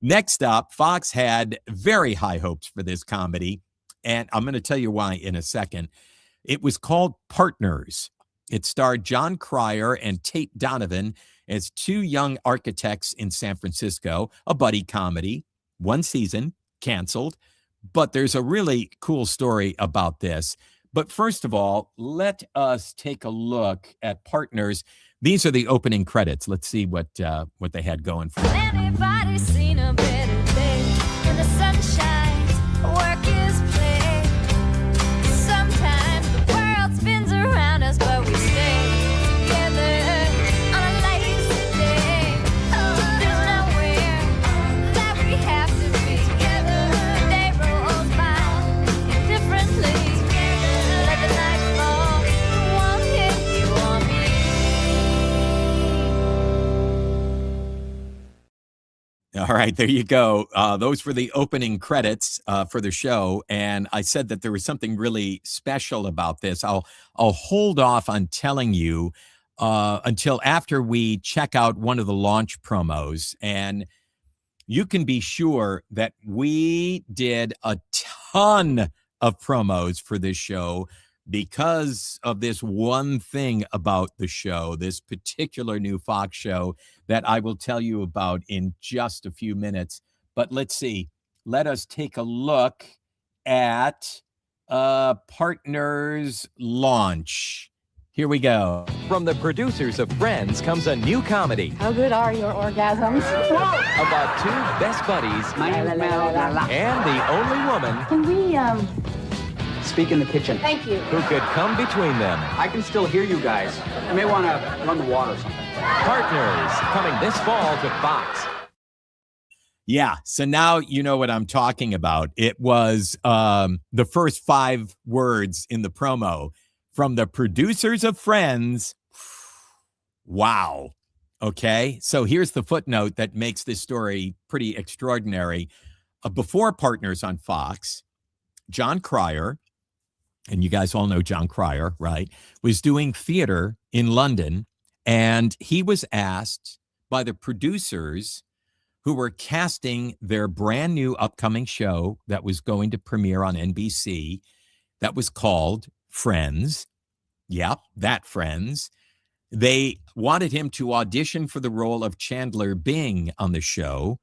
Next up, Fox had very high hopes for this comedy, and I'm going to tell you why in a second. It was called Partners. It starred John Cryer and Tate Donovan as 2 young architects in San Francisco, a buddy comedy, 1 season, canceled. But there's a really cool story about this. But first of all, let us take a look at Partners. These are the opening credits. Let's see what they had going for them. Anybody's seen a better day when the sun shines, work is play. Sometimes the world spins around us, but we stay together on a lazy day. There's nowhere that we have to All right, there you go. Those were the opening credits for the show, and I said that there was something really special about this. I'll hold off on telling you until after we check out one of the launch promos, and you can be sure that we did a ton of promos for this show because of this one thing about the show, this particular new Fox show that I will tell you about in just a few minutes. But let's see. Let us take a look at Partners launch. Here we go. From the producers of Friends comes a new comedy How good are your orgasms? about two best buddies and the only woman Can we, Speak in the kitchen. Thank you. who could come between them. I can still hear you guys. You may want to run the water or something. Partners, coming this fall to Fox. Yeah, so now you know what I'm talking about. It was the first 5 words in the promo from the producers of Friends. Wow. Okay, so here's the footnote that makes this story pretty extraordinary. Before Partners on Fox, John Cryer, and you guys all know John Cryer, right, was doing theater in London, and he was asked by the producers who were casting their brand new upcoming show that was going to premiere on NBC that was called Friends. Yep, that Friends. They wanted him to audition for the role of Chandler Bing on the show.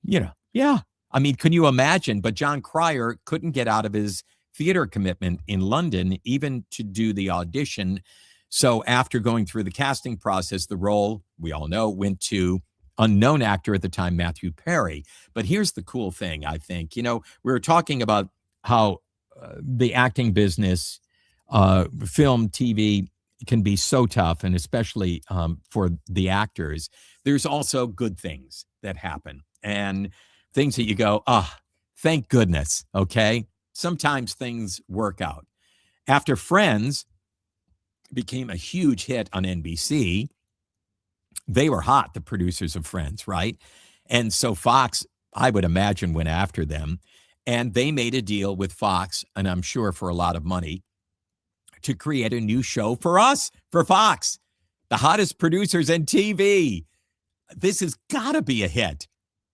You know, yeah. I mean, can you imagine? But John Cryer couldn't get out of his theater commitment in London, even to do the audition. So after going through the casting process, the role, we all know, went to unknown actor at the time, Matthew Perry. But here's the cool thing, I think. You know, we were talking about how the acting business, film, TV, can be so tough, and especially for the actors. There's also good things that happen, and things that you go, thank goodness, okay? Sometimes things work out. After Friends became a huge hit on NBC, they were hot, the producers of Friends, right? And so Fox, I would imagine, went after them, and they made a deal with Fox, and I'm sure for a lot of money, to create a new show for us, for Fox, the hottest producers in TV. This has got to be a hit.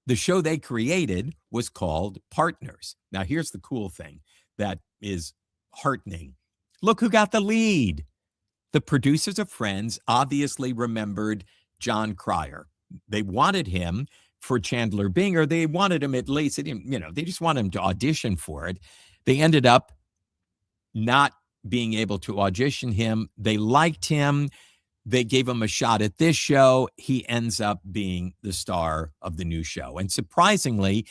The show they created was called Partners. Now, here's the cool thing that is heartening. Look who got the lead. The producers of Friends obviously remembered John Cryer. They wanted him for Chandler Bing, or they wanted him at least, they just wanted him to audition for it. They ended up not being able to audition him. They liked him. They gave him a shot at this show. He ends up being the star of the new show. And surprisingly,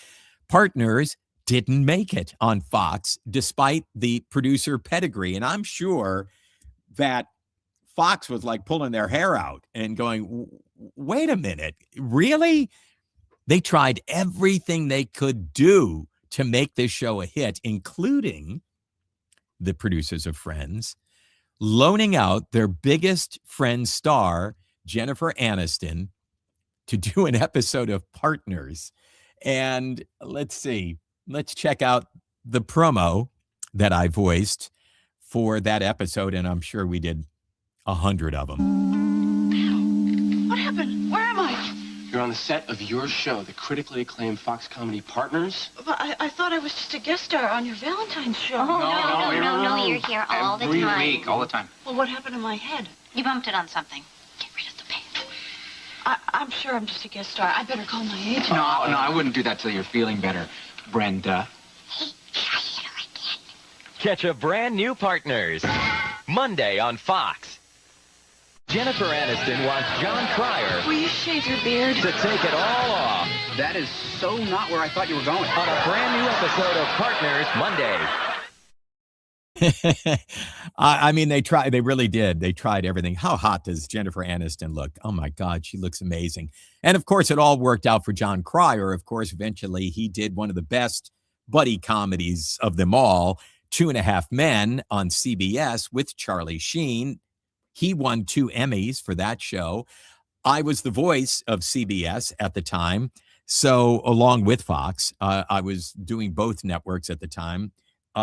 Partners didn't make it on Fox, despite the producer pedigree. And I'm sure that Fox was like pulling their hair out and going, wait a minute, really? They tried everything they could do to make this show a hit, including the producers of Friends loaning out their biggest Friends star, Jennifer Aniston, to do an episode of Partners. And let's see, let's check out the promo that I voiced for that episode, and I'm sure we did 100 of them. What happened? Where am I? You're on the set of your show, the critically acclaimed Fox comedy Partners. But I thought I was just a guest star on your Valentine's show. Oh, no, you're here all the time. Every week, all the time. Well, what happened to my head? You bumped it on something. Get rid of the pain. I'm sure I'm just a guest star. I better call my agent. No, I wouldn't do that till you're feeling better, Brenda. Catch a brand new Partners Monday on Fox. Jennifer Aniston wants John Cryer Will you shave your beard? to take it all off That is so not where I thought you were going. on a brand new episode of Partners Monday. I mean, they really did. They tried everything. How hot does Jennifer Aniston look? Oh my God, she looks amazing. And of course, it all worked out for John Cryer. Of course, eventually he did one of the best buddy comedies of them all, 2.5 Men on CBS with Charlie Sheen. He won 2 Emmys for that show. I was the voice of CBS at the time. So along with Fox, I was doing both networks at the time,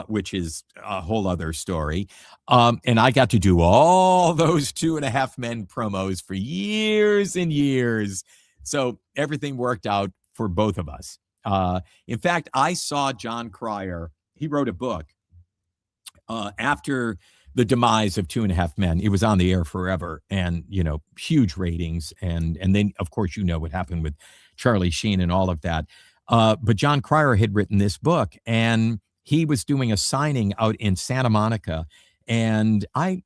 which is a whole other story. And I got to do all those 2.5 Men promos for years and years. So everything worked out for both of us. In fact, I saw John Cryer. He wrote a book after the demise of 2.5 Men. It was on the air forever, and huge ratings, and then of course what happened with Charlie Sheen and all of that. But John Cryer had written this book, and he was doing a signing out in Santa Monica, and I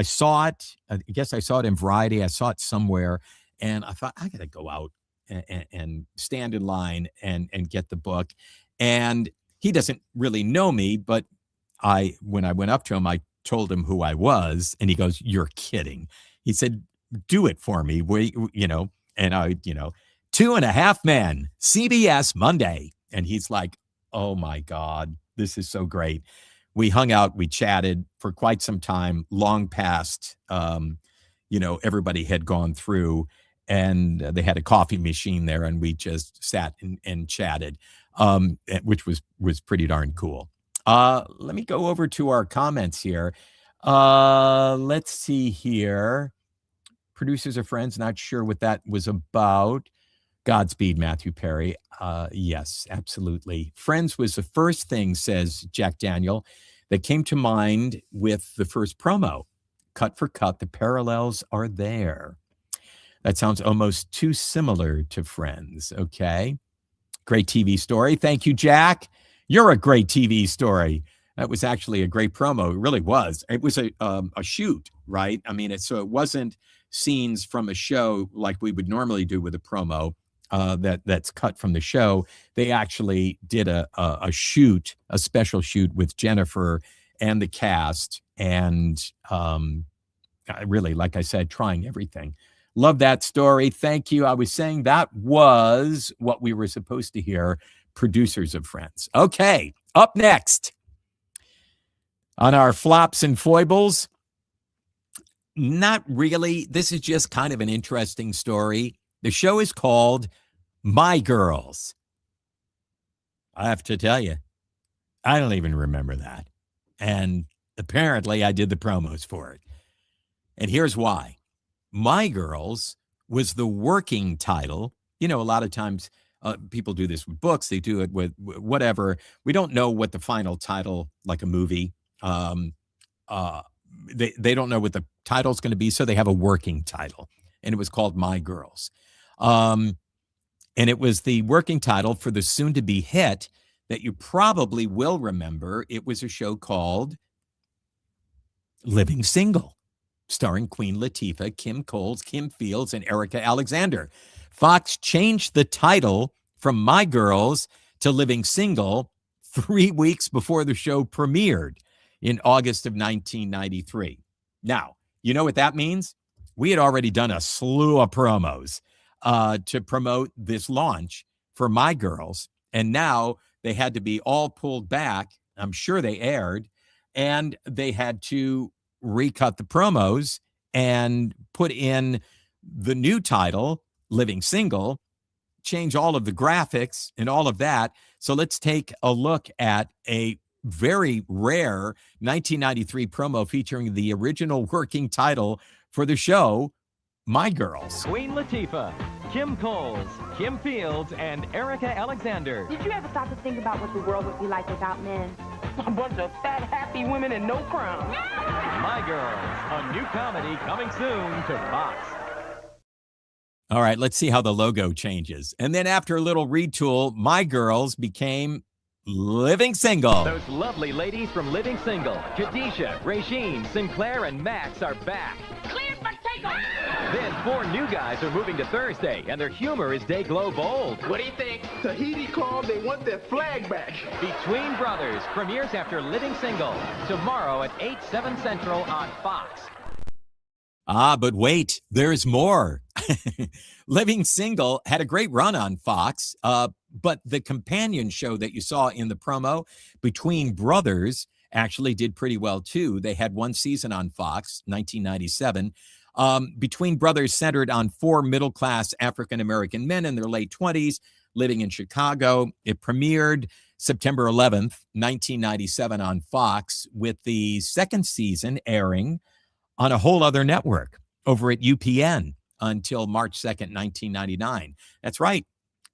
saw it. I guess I saw it in Variety. I saw it somewhere, and I thought I got to go out and stand in line and get the book. And he doesn't really know me, but when I went up to him, I told him who I was, and he goes, "You're kidding." He said, "Do it for me." And I, 2.5 Men, CBS Monday. And he's like, "Oh my God, this is so great." We hung out, we chatted for quite some time, long past, everybody had gone through, and they had a coffee machine there, and we just sat and chatted, which was pretty darn cool. Let me go over to our comments here. Let's see here. Producers are friends. Not sure what that was about. Godspeed, Matthew Perry. Yes, absolutely. Friends was the first thing, says Jack Daniel, that came to mind with the first promo. Cut for cut, the parallels are there. That sounds almost too similar to Friends. Okay. Great TV story. Thank you, Jack. You're a great TV story. That was actually a great promo. It really was. It was a shoot, right? I mean, so it wasn't scenes from a show like we would normally do with a promo that's cut from the show. They actually did a shoot, a special shoot with Jennifer and the cast, and really, like I said, trying everything. Love that story. Thank you. I was saying that was what we were supposed to hear. Producers of Friends. Okay, up next on our flops and foibles. Not really. This is just kind of an interesting story. The show is called My Girls. I have to tell you, I don't even remember that. And apparently I did the promos for it. And here's why. My Girls was the working title. A lot of times people do this with books. They do it with whatever. We don't know what the final title, like a movie. They don't know what the title's going to be, so they have a working title. And it was called My Girls. And it was the working title for the soon-to-be hit that you probably will remember. It was a show called Living Single, starring Queen Latifah, Kim Coles, Kim Fields, and Erica Alexander. Fox changed the title from My Girls to Living Single 3 weeks before the show premiered in August of 1993. Now, you know what that means? We had already done a slew of promos to promote this launch for My Girls, and now they had to be all pulled back. I'm sure they aired, and they had to recut the promos and put in the new title, Living Single, change all of the graphics and all of that. So let's take a look at a very rare 1993 promo featuring the original working title for the show, My Girls. Queen Latifah, Kim Coles, Kim Fields, and Erica Alexander. Did you ever stop to think about what the world would be like without men? A bunch of fat, happy women and no crown. My Girls, a new comedy coming soon to Fox. All right, let's see how the logo changes. And then after a little retool, My Girls became Living Single. Those lovely ladies from Living Single, Khadisha, Regine, Sinclair, and Max are back. Clear for takeoff. Then 4 new guys are moving to Thursday, and their humor is day glow bold. What do you think? Tahiti called, they want their flag back. Between Brothers premieres after Living Single, tomorrow at 8/7 Central on Fox. But wait, there's more. Living Single had a great run on Fox, but the companion show that you saw in the promo, Between Brothers, actually did pretty well too. They had 1 season on Fox, 1997. Between Brothers centered on 4 middle-class African-American men in their late 20s living in Chicago. It premiered September 11th, 1997 on Fox, with the second season airing on a whole other network over at UPN until March 2nd, 1999. That's right.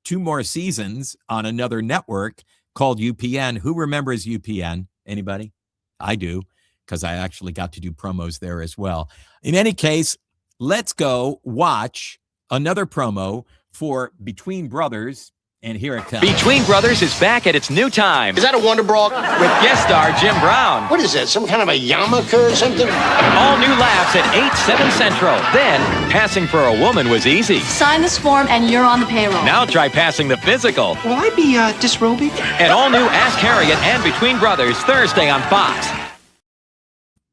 2 more seasons on another network called UPN. Who remembers UPN? Anybody? I do, because I actually got to do promos there as well. In any case, let's go watch another promo for Between Brothers, and here it comes. Between Brothers is back at its new time. Is that a Wonder Bra? With guest star Jim Brown. What is that, some kind of a yarmulke or something? All new laughs at 8, 7 Central. Then, passing for a woman was easy. Sign this form and you're on the payroll. Now try passing the physical. Will I be disrobing? And all new Ask Harriet and Between Brothers Thursday on Fox.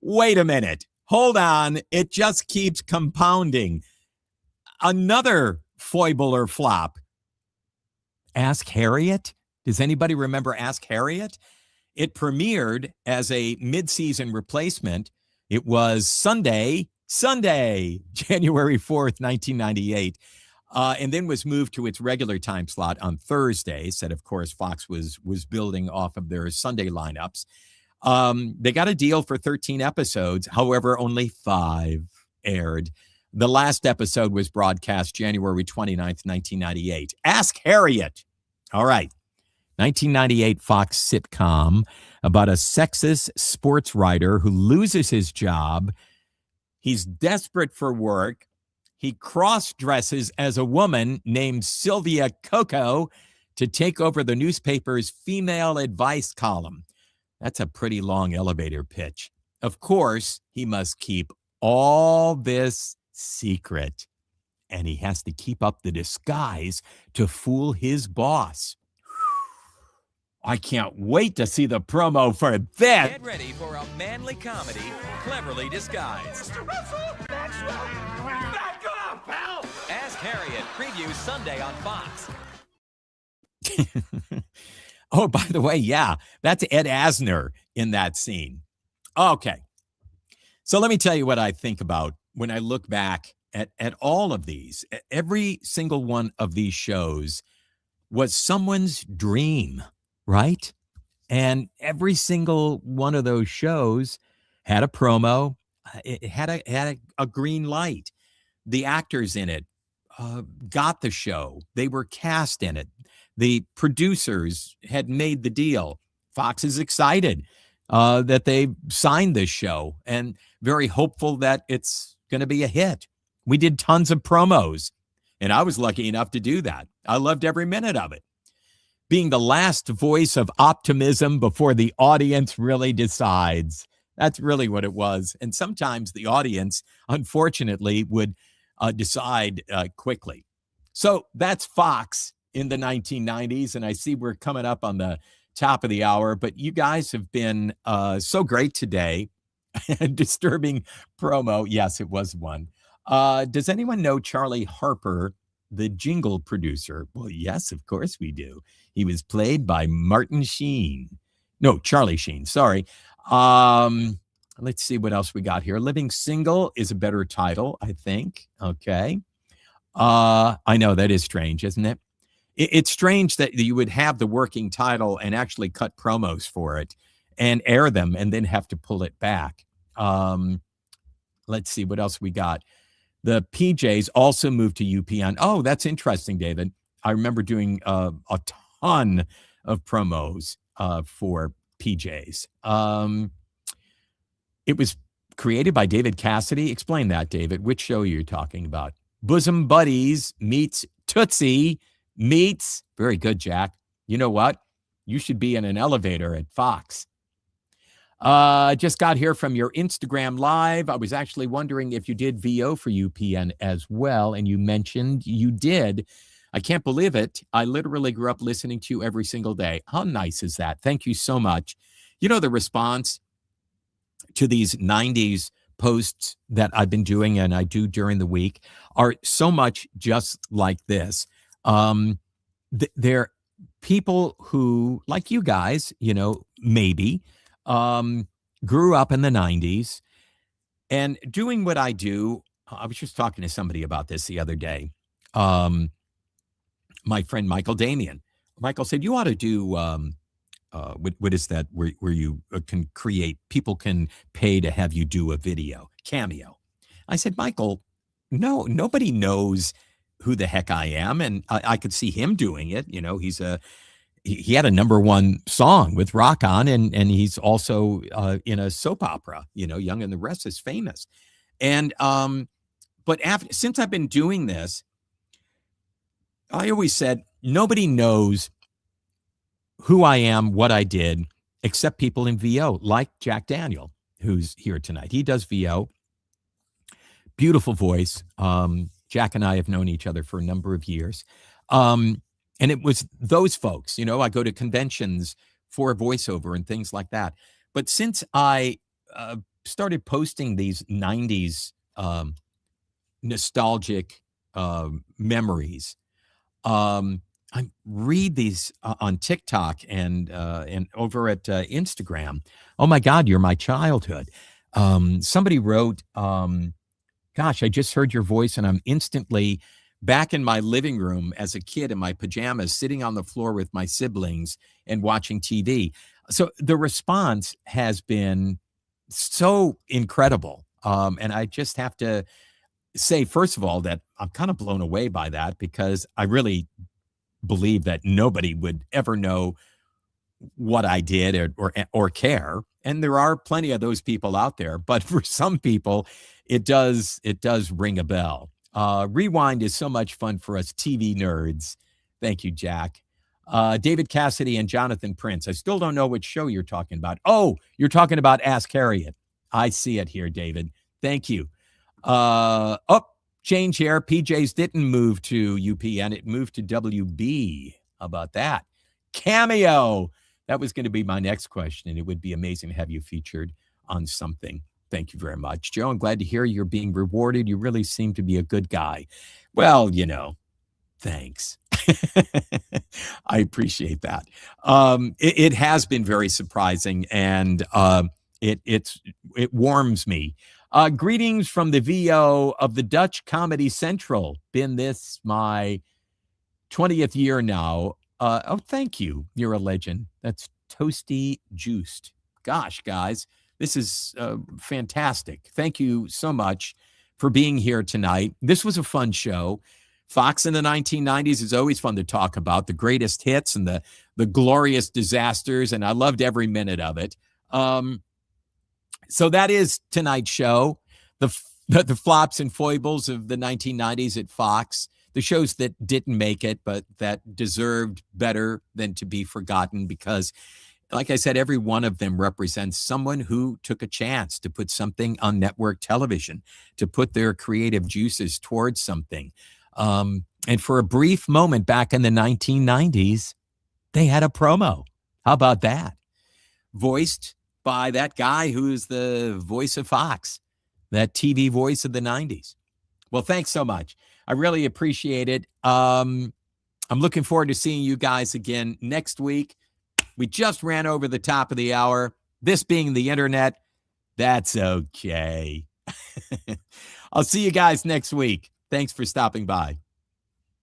Wait a minute. Hold on. It just keeps compounding. Another foible or flop. Ask Harriet? Does anybody remember Ask Harriet? It premiered as a mid-season replacement. It was Sunday, January 4th, 1998, and then was moved to its regular time slot on Thursdays. That, of course, Fox was building off of their Sunday lineups. They got a deal for 13 episodes. However, only 5 aired. The last episode was broadcast January 29th, 1998. Ask Harriet. All right. 1998 Fox sitcom about a sexist sports writer who loses his job. He's desperate for work. He cross-dresses as a woman named Sylvia Coco to take over the newspaper's female advice column. That's a pretty long elevator pitch. Of course, he must keep all this secret, and he has to keep up the disguise to fool his boss. I can't wait to see the promo for that. Get ready for a manly comedy, cleverly disguised. Back off, pal! Ask Harriet, preview Sunday on Fox. Oh, by the way, yeah, that's Ed Asner in that scene. Okay. So let me tell you what I think about when I look back at all of these. Every single one of these shows was someone's dream, right? And every single one of those shows had a promo. It had a green light. The actors in it got the show. They were cast in it. The producers had made the deal. Fox is excited that they signed this show and very hopeful that it's going to be a hit. We did tons of promos, and I was lucky enough to do that. I loved every minute of it. Being the last voice of optimism before the audience really decides. That's really what it was. And sometimes the audience, unfortunately, would decide quickly. So that's Fox in the 1990s, and I see we're coming up on the top of the hour, but you guys have been so great today. Disturbing promo. Yes, it was one. Does anyone know Charlie Harper, the jingle producer? Well, yes, of course we do. He was played by Martin Sheen. No, Charlie Sheen, sorry. Let's see what else we got here. Living Single is a better title, I think. Okay. I know, that is strange, isn't it? It's strange that you would have the working title and actually cut promos for it and air them and then have to pull it back. Let's see what else we got. The PJs also moved to UPN. Oh, that's interesting, David. I remember doing a ton of promos for PJs. It was created by David Cassidy. Explain that, David. Which show you're talking about? Bosom Buddies meets Tootsie meets, very good, Jack. You know what? You should be in an elevator at Fox. Just got here from your Instagram Live. I was actually wondering if you did VO for UPN as well, and you mentioned you did. I can't believe it. I literally grew up listening to you every single day. How nice is that? Thank you so much. You know, the response to these 90s posts that I've been doing and I do during the week are so much just like this. They're people who, like you guys, you know, maybe grew up in the 90s and doing what I do. I was just talking to somebody about this the other day. my friend Michael Damian. Michael said, you ought to do, what is that, where you can create, people can pay to have you do a video, Cameo. I said, Michael, no, nobody knows who the heck I am. And I could see him doing it. You know, he had a #1 song with Rock On, and he's also in a soap opera, you know, Young and the Restless, famous. And, but since I've been doing this, I always said, nobody knows who I am, what I did, except people in VO, like Jack Daniel, who's here tonight. He does VO. Beautiful voice. Jack and I have known each other for a number of years. And it was those folks, you know, I go to conventions for voiceover and things like that. But since I started posting these 90s nostalgic memories, I read these on TikTok and over at Instagram. Oh my God, you're my childhood. Somebody wrote, gosh, I just heard your voice and I'm instantly back in my living room as a kid in my pajamas, sitting on the floor with my siblings and watching TV. So the response has been so incredible. And I just have to say, first of all, that I'm kind of blown away by that, because I really believe that nobody would ever know what I did or care. And there are plenty of those people out there, but for some people, it does ring a bell. Rewind is so much fun for us TV nerds. Thank you, Jack. David Cassidy and Jonathan Prince. I still don't know which show you're talking about. Oh, you're talking about Ask Harriet. I see it here, David. Thank you. Change here. PJ's didn't move to UPN. It moved to WB. How about that? Cameo. That was going to be my next question, and it would be amazing to have you featured on something. Thank you very much, Joe. I'm glad to hear you're being rewarded. You really seem to be a good guy. Well, you know, thanks. I appreciate that. It has been very surprising, and it warms me. Greetings from the VO of the Dutch Comedy Central. Been this my 20th year now. Oh, thank you. You're a legend. That's Toasty Juiced. Gosh, guys, this is fantastic. Thank you so much for being here tonight. This was a fun show. Fox in the 1990s is always fun to talk about, the greatest hits and the glorious disasters, and I loved every minute of it. So that is tonight's show, the flops and foibles of the 1990s at Fox, the shows that didn't make it, but that deserved better than to be forgotten, because, like I said, every one of them represents someone who took a chance to put something on network television, to put their creative juices towards something. And for a brief moment back in the 1990s, they had a promo. How about that? Voiced by that guy who's the voice of Fox, that TV voice of the 90s. Well, thanks so much. I really appreciate it. I'm looking forward to seeing you guys again next week. We just ran over the top of the hour. This being the internet, that's okay. I'll see you guys next week. Thanks for stopping by.